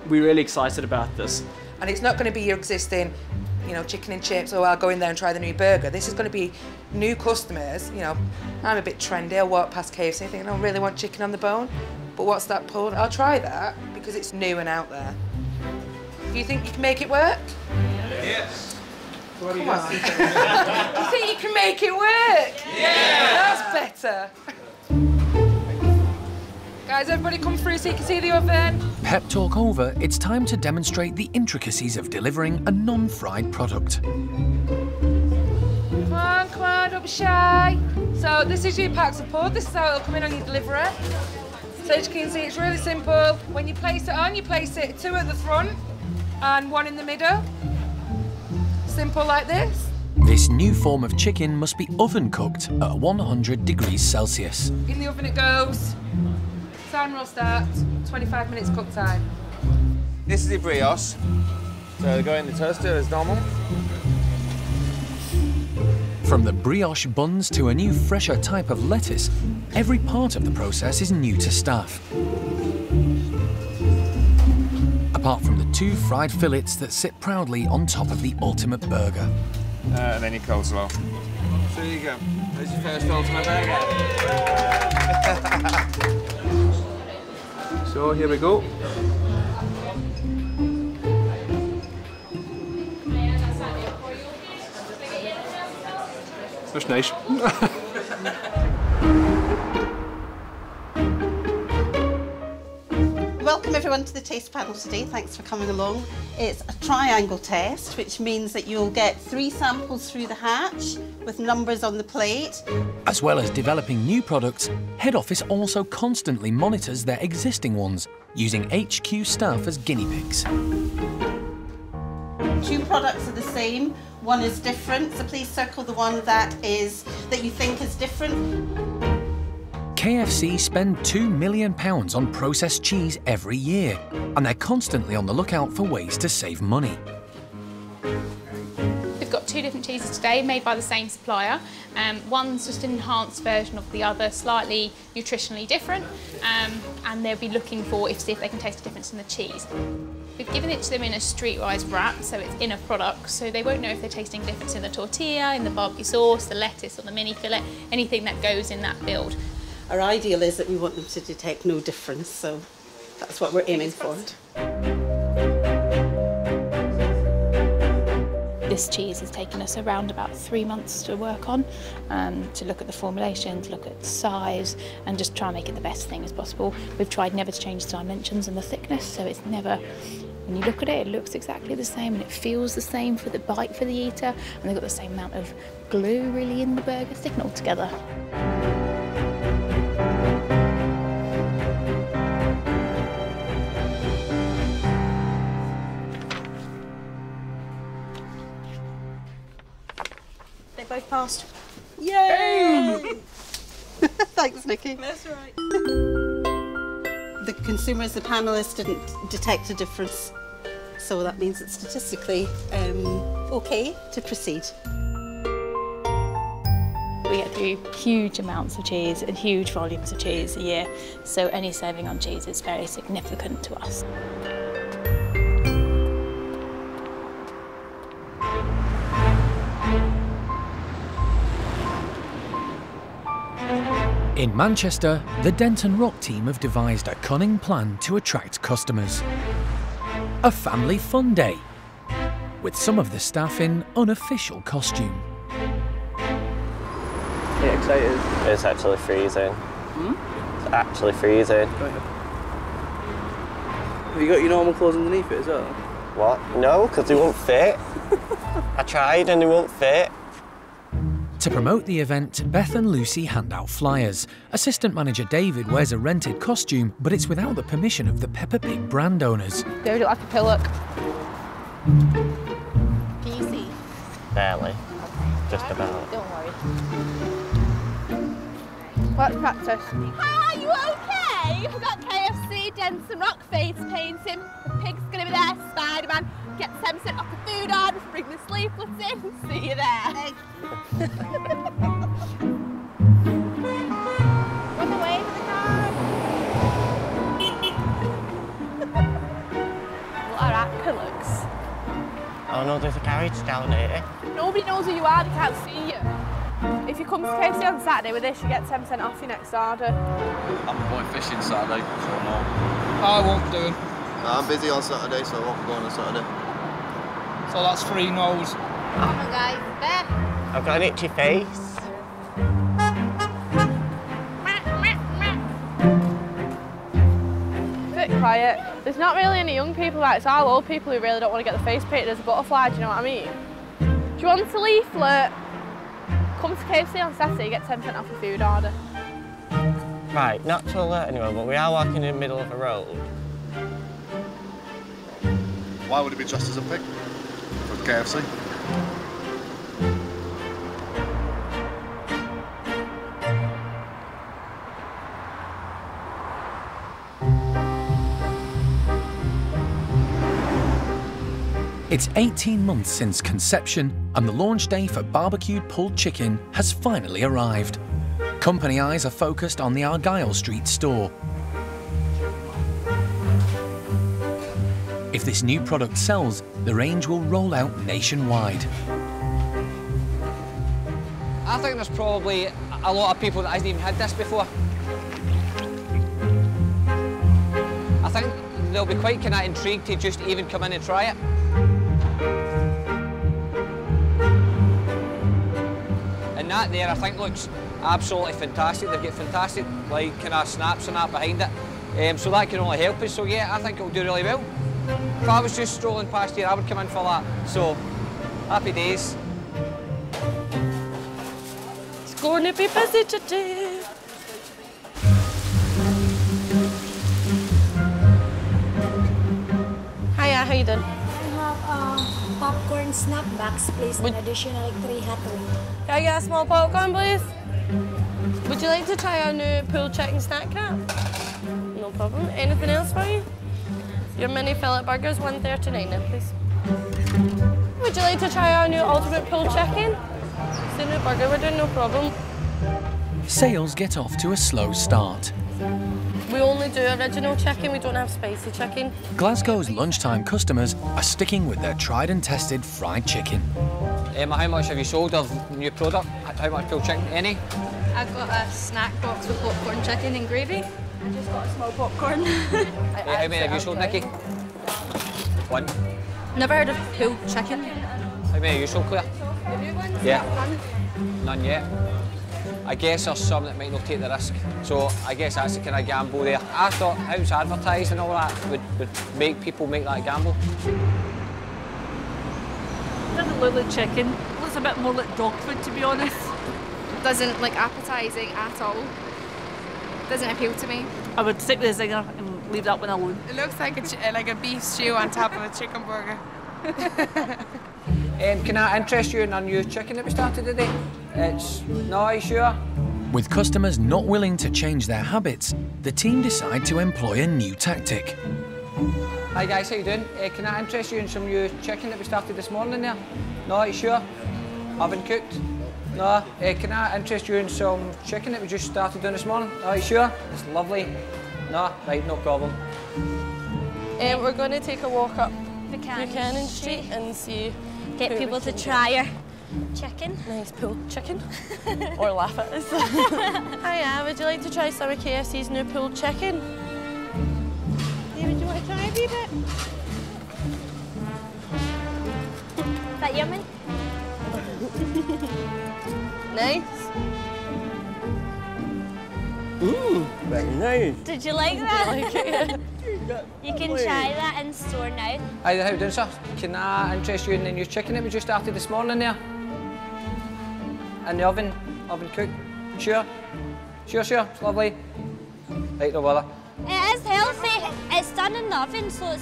[SPEAKER 8] We're really excited about this.
[SPEAKER 19] And it's not going to be your existing, you know, chicken and chips, or I'll go in there and try the new burger. This is going to be new customers. You know, I'm a bit trendy. I'll walk past KFC thinking, I really want chicken on the bone. But what's that pulled? I'll try that because it's new and out there. Do you think you can make it work?
[SPEAKER 18] Yes.
[SPEAKER 19] Come on. Do you think you can make it work? Yeah. That's better. Guys, everybody come through so you can see the oven.
[SPEAKER 1] Pep talk over, it's time to demonstrate the intricacies of delivering a non-fried product.
[SPEAKER 19] Come on, don't be shy. So this is your packs of pulled. This is how it'll come in on your delivery. So as you can see, it's really simple. When you place it on, you place it 2 at the front and 1 in the middle. Simple like this.
[SPEAKER 1] This new form of chicken must be oven cooked at 100 degrees Celsius.
[SPEAKER 19] In the oven it goes. Timer will start, 25 minutes cook time.
[SPEAKER 13] This is the brioche. So they go in the toaster as normal.
[SPEAKER 1] From the brioche buns to a new, fresher type of lettuce, every part of the process is new to staff. Apart from the 2 fried fillets that sit proudly on top of the ultimate burger.
[SPEAKER 13] And then your coleslaw. So there you go. There's your first ultimate burger.
[SPEAKER 24] So here we go. That's nice.
[SPEAKER 21] Welcome everyone to the taste panel today. Thanks for coming along. It's a triangle test, which means that you'll get 3 samples through the hatch with numbers on the plate.
[SPEAKER 1] As well as developing new products, head office also constantly monitors their existing ones, using HQ staff as guinea pigs.
[SPEAKER 21] 2 products are the same, 1 is different, so please circle the one that you think is different.
[SPEAKER 1] KFC spend £2 million on processed cheese every year, and they're constantly on the lookout for ways to save money.
[SPEAKER 22] We've got 2 different cheeses today made by the same supplier. One's just an enhanced version of the other, slightly nutritionally different, and they'll be looking for see if they can taste a difference in the cheese. We've given it to them in a streetwise wrap, so it's in a product, so they won't know if they're tasting a difference in the tortilla, in the barbecue sauce, the lettuce or the mini fillet, anything that goes in that build.
[SPEAKER 21] Our ideal is that we want them to detect no difference, so that's what we're aiming for.
[SPEAKER 22] This cheese has taken us around about 3 months to work on, to look at the formulation, to look at the size, and just try and make it the best thing as possible. We've tried never to change the dimensions and the thickness, so it's never, when you look at it, it looks exactly the same and it feels the same for the bite for the eater, and they've got the same amount of glue really in the burger, sticking it all together.
[SPEAKER 21] both passed. Yay! Thanks, Nikki.
[SPEAKER 22] That's all right.
[SPEAKER 21] The consumers, the panellists, didn't detect a difference, so that means it's statistically okay to proceed.
[SPEAKER 22] We get through huge amounts of cheese and huge volumes of cheese a year, so any saving on cheese is very significant to us.
[SPEAKER 1] In Manchester, the Denton Rock team have devised a cunning plan to attract customers. A family fun day, with some of the staff in unofficial costume.
[SPEAKER 2] Get excited.
[SPEAKER 3] It's actually freezing. It's actually freezing.
[SPEAKER 2] Have you got your normal clothes underneath it as well?
[SPEAKER 3] What? No, because they won't fit. I tried and they won't fit.
[SPEAKER 1] To promote the event, Beth and Lucy hand out flyers. Assistant manager David wears a rented costume, but it's without the permission of the Peppa Pig brand owners.
[SPEAKER 10] David, like a pillock.
[SPEAKER 21] Can you see?
[SPEAKER 3] Barely. Just about.
[SPEAKER 10] Don't worry. Let's practice.
[SPEAKER 4] Hi, you okay? We've got KFC, Denton Rock face painting. The pig's gonna be there, Spider-Man. Get 10% off the food order, bring the sleevelets in. See you there. Run away with the car.
[SPEAKER 10] What are our pillocks?
[SPEAKER 3] Oh no, there's a garage down here.
[SPEAKER 10] Nobody knows who you are, they can't see you. If you come to KFC on Saturday with this, you get 10% off your next order.
[SPEAKER 11] I'm going fishing Saturday, so no. I won't be doing.
[SPEAKER 5] No, I'm busy on Saturday, so I won't be going on Saturday.
[SPEAKER 11] So that's 3 no's.
[SPEAKER 4] Come on, guys. Beth.
[SPEAKER 3] I've got an itchy face.
[SPEAKER 10] Bit quiet. There's not really any young people out, it's all old people who really don't want to get the face painted as a butterfly, do you know what I mean? Do you want a leaflet? Come to KFC on Saturday, you get 10% off your food order.
[SPEAKER 3] Right, not to alert anyone, but we are walking in the middle of a road.
[SPEAKER 5] Why would it be dressed as a pig? For KFC?
[SPEAKER 1] It's 18 months since conception, and the launch day for BBQ'd Pulled Chicken has finally arrived. Company eyes are focused on the Argyle Street store. If this new product sells, the range will roll out nationwide.
[SPEAKER 20] I think there's probably a lot of people that hasn't even had this before. I think they'll be quite kind of intrigued to just even come in and try it. And that there, I think, looks absolutely fantastic. They've got fantastic, like, kind of snaps and that behind it. So that can only help us. So yeah, I think it'll do really well. If I was just strolling past here, I would come in for that. So, happy days.
[SPEAKER 4] It's going to be busy today.
[SPEAKER 10] Hiya, how you doing?
[SPEAKER 26] I have popcorn snapbacks, please, in additional 3 hot wings.
[SPEAKER 10] Can I get a small popcorn, please? Would you like to try our new pulled chicken snack cap? No problem. Anything else for you? Your mini fillet burgers, $1.39 then, please. Would you like to try our new ultimate pulled chicken? It's the new burger we're doing, no problem.
[SPEAKER 1] Sales get off to a slow start.
[SPEAKER 10] We only do original chicken, we don't have spicy chicken.
[SPEAKER 1] Glasgow's lunchtime customers are sticking with their tried and tested fried chicken.
[SPEAKER 20] How much have you sold of new product? How much pulled chicken? Any?
[SPEAKER 26] I've got a snack box with popcorn chicken and gravy. I just got a small popcorn.
[SPEAKER 20] How many have you sold, Nikki? 1.
[SPEAKER 26] Never heard of pulled chicken.
[SPEAKER 20] How many have you sold, Claire?
[SPEAKER 26] The new ones?
[SPEAKER 20] Yeah. None yet. I guess there's some that might not take the risk. So I guess that's the kind of gamble there. I thought house advertising and all that would make people make that gamble.
[SPEAKER 27] Doesn't look like chicken. It looks a bit more like dog food, to be honest.
[SPEAKER 26] Doesn't look appetising at all. Doesn't appeal to me.
[SPEAKER 27] I would stick with the zinger and leave that one alone.
[SPEAKER 28] It looks like a beef stew on top of a chicken burger.
[SPEAKER 20] Can I interest you in our new chicken that we started today? No, are you sure?
[SPEAKER 1] With customers not willing to change their habits, the team decide to employ a new tactic.
[SPEAKER 20] Hi guys, how you doing? Can I interest you in some new chicken that we started this morning there? No, are you sure? Oven cooked? No. Can I interest you in some chicken that we just started doing this morning? No, are you sure? It's lovely. No, right, no problem.
[SPEAKER 6] We're going to take a walk up Buchanan Street and see.
[SPEAKER 7] Get people to try our chicken.
[SPEAKER 6] Nice pulled chicken. Or laugh at us. Hiya, would you like to try some of KFC's new pulled chicken?
[SPEAKER 7] David, do you want to try a wee bit? Is that yummy?
[SPEAKER 6] Nice.
[SPEAKER 3] Very nice.
[SPEAKER 7] Did you like that?
[SPEAKER 6] Did you like it?
[SPEAKER 7] You can try that in store now.
[SPEAKER 20] Hi there, how you doing, sir? Can I interest you in the new chicken that we just started this morning there? In the oven cooked? Sure? Sure, it's lovely. Right, no bother.
[SPEAKER 7] It is healthy. It's done in the oven, so it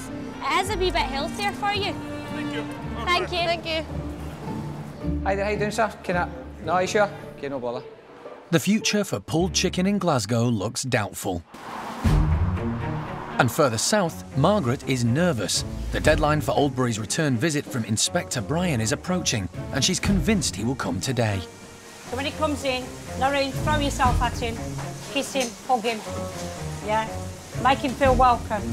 [SPEAKER 7] is a wee bit healthier for you.
[SPEAKER 6] Thank you.
[SPEAKER 7] Thank you.
[SPEAKER 6] Thank you.
[SPEAKER 20] Hi there, how you doing, sir? Can I... No, are you sure? Okay, no bother.
[SPEAKER 1] The future for pulled chicken in Glasgow looks doubtful. And further south, Margaret is nervous. The deadline for Oldbury's return visit from Inspector Brian is approaching, and she's convinced he will come today.
[SPEAKER 15] So when he comes in, Lorraine, throw yourself at him, kiss him, hug him. Yeah? Make him feel welcome.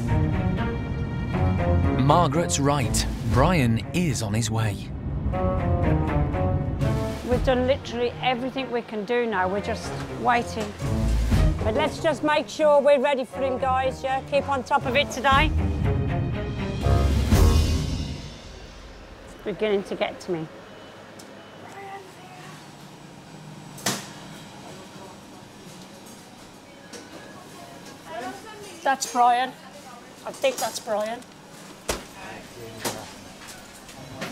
[SPEAKER 1] Margaret's right. Brian is on his way.
[SPEAKER 15] We've done literally everything we can do now. We're just waiting. But let's just make sure we're ready for him, guys, yeah? Keep on top of it today. It's beginning to get to me. That's Brian. I think that's Brian.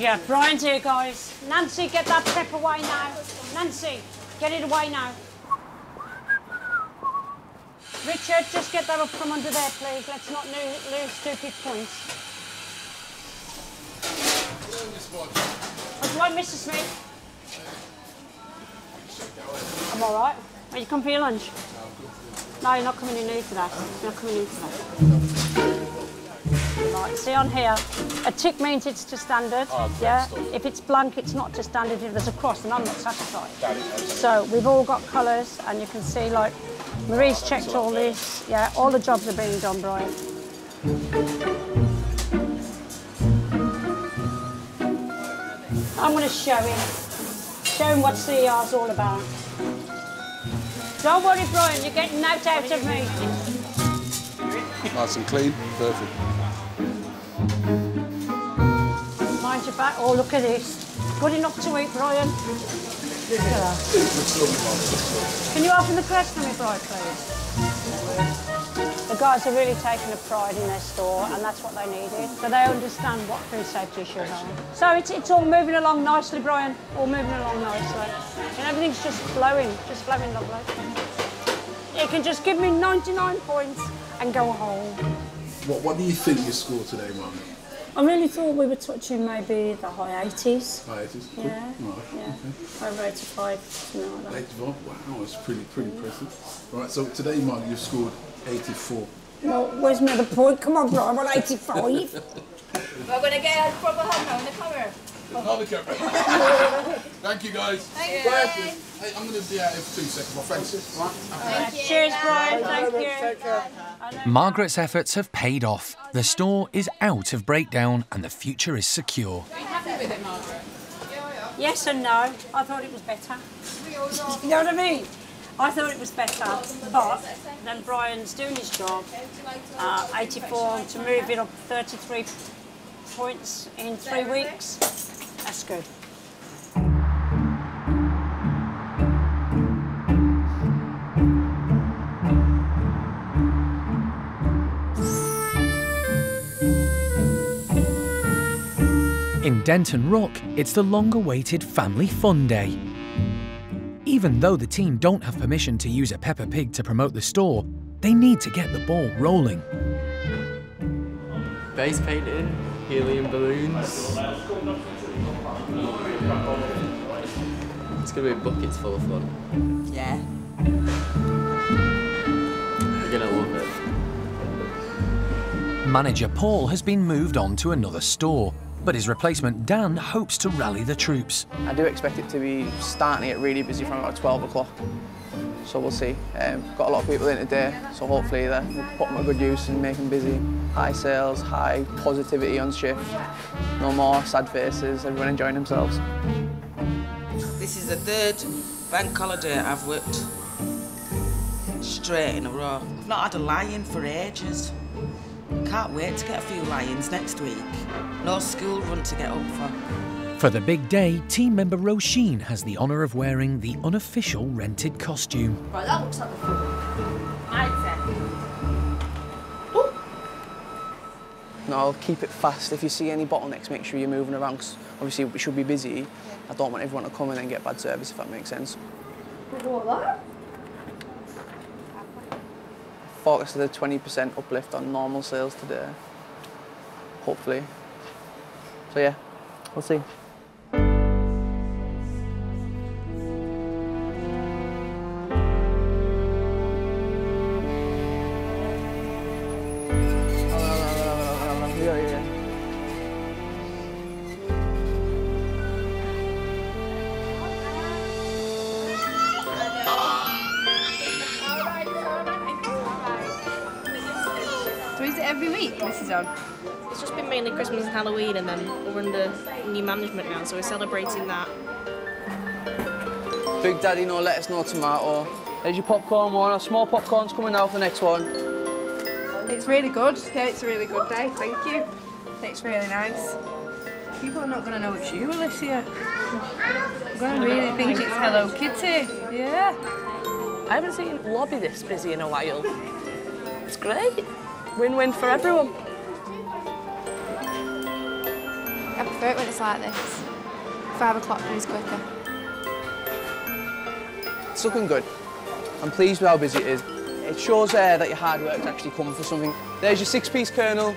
[SPEAKER 15] Yeah, Brian's here, guys. Nancy, get that pepper away now. Nancy, get it away now. Richard, just get that up from under there, please. Let's not lose stupid points. What's wrong, Mr. Smith? I'm all right. Are you come for your lunch? No, you're not coming in here today. You're not coming in today. Right, see on here, a tick means it's to standard, yeah? If it's blank, it's not to standard. If there's a cross, then I'm not satisfied. So we've all got colours, and you can see, like, Marie's checked all this. Yeah, all the jobs are being done, Brian. I'm going to show him what CER's all about. Don't worry, Brian, you're getting that out of me.
[SPEAKER 5] Nice and clean, perfect.
[SPEAKER 15] Mind your back. Oh, look at this. Good enough to eat, Brian. Look at that. Can you open the press for me, Brian, please? The guys are really taking a pride in their store, and that's what they needed. So they understand what food safety issues are. So it's all moving along nicely, Brian. All moving along nicely. And everything's just flowing lovely. You can just give me 99 points and go home.
[SPEAKER 5] What do you think you scored today, Mum?
[SPEAKER 15] I really thought we were touching maybe the high 80s.
[SPEAKER 5] High 80s? Cool.
[SPEAKER 15] Yeah.
[SPEAKER 5] Right.
[SPEAKER 15] Yeah.
[SPEAKER 5] Okay.
[SPEAKER 15] Over 85, something like that.
[SPEAKER 5] 85? Wow, that's pretty impressive. Right, so today, Mum, you've scored 84.
[SPEAKER 15] Well, where's my other point? Come on, bro, I'm on 85.
[SPEAKER 7] We're going to get a proper hug now in the camera.
[SPEAKER 5] Thank you, guys.
[SPEAKER 7] Thank you.
[SPEAKER 5] Hey, I'm going to be out here for 2 seconds. My friends. Right?
[SPEAKER 7] Thank you.
[SPEAKER 15] Cheers, Brian. Thank you.
[SPEAKER 1] Margaret's efforts have paid off. The store is out of breakdown and the future is secure.
[SPEAKER 7] Are you happy with it, Margaret?
[SPEAKER 15] Yes and no. I thought it was better. You know what I mean? I thought it was better, but then Brian's doing his job. 84 to move it up 33 points in 3 weeks. That's good.
[SPEAKER 1] In Denton Rock, it's the long-awaited family fun day. Even though the team don't have permission to use a Peppa Pig to promote the store, they need to get the ball rolling.
[SPEAKER 12] Base painting, helium balloons,
[SPEAKER 9] It's going to be buckets full of fun.
[SPEAKER 19] Yeah.
[SPEAKER 9] You're going to love it.
[SPEAKER 1] Manager Paul has been moved on to another store, but his replacement Dan hopes to rally the troops.
[SPEAKER 2] I do expect it to be starting to get really busy from about 12 o'clock. So we'll see. Got a lot of people in today, so hopefully they'll put them to good use and make them busy. High sales, high positivity on shift. No more sad faces, everyone enjoying themselves.
[SPEAKER 19] This is the third bank holiday I've worked straight in a row. I've not had a lie-in for ages. Can't wait to get a few lie-ins next week. No school run to get up for.
[SPEAKER 1] For the big day, team member Roisin has the honour of wearing the unofficial rented costume.
[SPEAKER 4] Right, that looks like the front. I'd
[SPEAKER 2] No, I'll keep it fast. If you see any bottlenecks, make sure you're moving around, because obviously we should be busy. I don't want everyone to come in and get bad service, if that makes sense.
[SPEAKER 4] What, that?
[SPEAKER 2] Forecast of the 20% uplift on normal sales today, hopefully. So yeah, we'll see.
[SPEAKER 26] So is it every week this is on? It's just been mainly Christmas and Halloween, and then we're under new management now, so we're celebrating that.
[SPEAKER 2] Big Daddy, no lettuce, no tomato. There's your popcorn one. A small popcorn's coming now for the next one.
[SPEAKER 26] It's really good. Yeah, it's a really good day. Thank you. It's really nice. People are not going to know it's you, Alicia. They're going to really think it's Hello Kitty. Yeah.
[SPEAKER 6] I haven't seen lobby this busy in a while. It's great. Win-win for everyone.
[SPEAKER 26] I prefer it when it's like this. 5 o'clock goes quicker.
[SPEAKER 2] It's looking good. I'm pleased with how busy it is. It shows that your hard work's actually coming for something. There's your 6-piece kernel.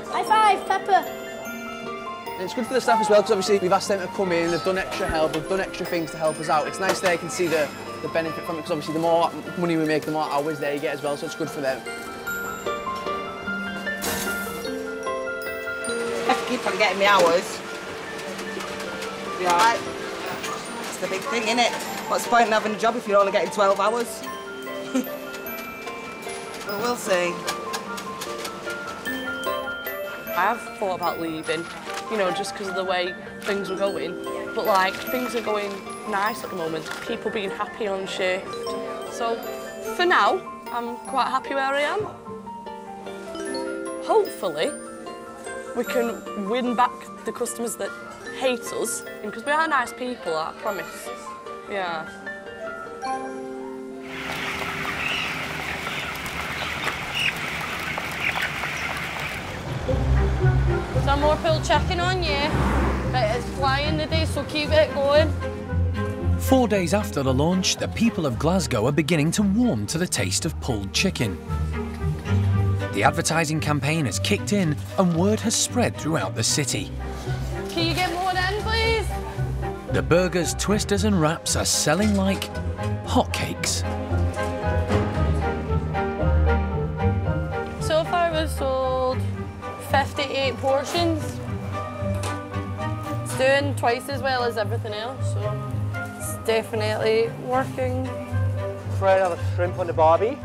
[SPEAKER 7] High five, Pepper.
[SPEAKER 2] And it's good for the staff as well, because obviously we've asked them to come in, they've done extra help, they've done extra things to help us out. It's nice they can see the benefit from it, because obviously the more money we make, the more hours they get as well, so it's good for them.
[SPEAKER 19] I have to keep on getting me hours. Yeah. It's the big thing, innit? What's the point in having a job if you're only getting 12 hours? But we'll see.
[SPEAKER 6] I have thought about leaving, you know, just because of the way things were going. But, like, things are going nice at the moment. People being happy on shift. So, for now, I'm quite happy where I am. Hopefully, we can win back the customers that hate us, because we are nice people, I promise. Yeah. Some more pulled chicken on you. It's flying today, so keep it going.
[SPEAKER 1] 4 days after the launch, the people of Glasgow are beginning to warm to the taste of pulled chicken. The advertising campaign has kicked in and word has spread throughout the city.
[SPEAKER 6] Can you get more in, please?
[SPEAKER 1] The burgers, twisters and wraps are selling like hotcakes.
[SPEAKER 6] So far we've sold 58 portions. It's doing twice as well as everything else, so it's definitely working.
[SPEAKER 12] Try another shrimp on the barbie.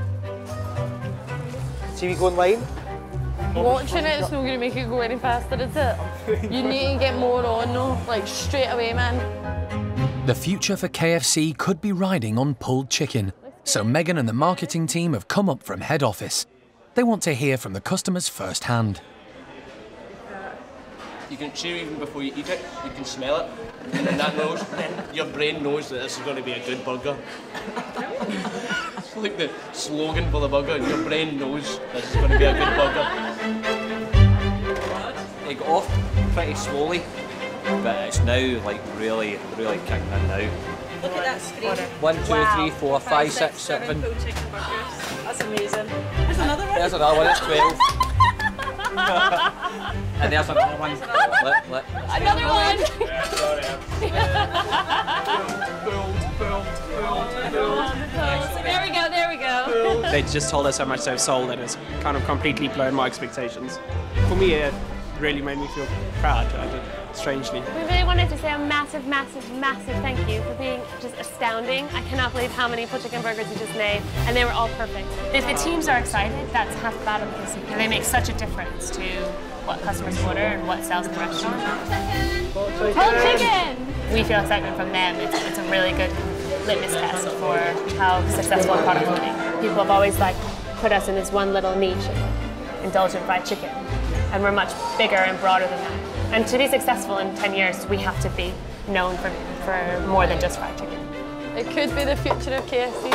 [SPEAKER 12] See me going line?
[SPEAKER 6] Watching it's not going to make it go any faster, is it? You need to get more on though, like straight away, man.
[SPEAKER 1] The future for KFC could be riding on pulled chicken, so Meghan and the marketing team have come up from head office. They want to hear from the customers firsthand.
[SPEAKER 14] You can chew even before you eat it, you can smell it, and then your brain knows that this is going to be a good burger. It's like the slogan for the burger, your brain knows this is going to be a good burger.
[SPEAKER 20] It got off pretty slowly, but it's now like really kicking in now.
[SPEAKER 26] Look at that screen.
[SPEAKER 20] 1, 2, 3, 4, 5, 6, 7.
[SPEAKER 26] That's amazing.
[SPEAKER 20] There's another one, it's 12. And there's another one. Look.
[SPEAKER 10] Another one. There we go.
[SPEAKER 8] They just told us how much they've sold and it's kind of completely blown my expectations. For me, it really made me feel proud, strangely.
[SPEAKER 13] We really wanted to say a massive thank you for being just astounding. I cannot believe how many pulled chicken burgers you just made, and they were all perfect.
[SPEAKER 16] If the teams are excited, that's half the battle because they make such a difference to what customers order and what sells in the restaurant.
[SPEAKER 13] Pulled chicken!
[SPEAKER 16] We feel excitement from them. It's a really good litmus test for how successful a product will be.
[SPEAKER 13] People have always put us in this one little niche of indulgent fried chicken, and we're much bigger and broader than that. And to be successful in 10 years, we have to be known for more than just fried chicken.
[SPEAKER 10] It could be the future of KFC.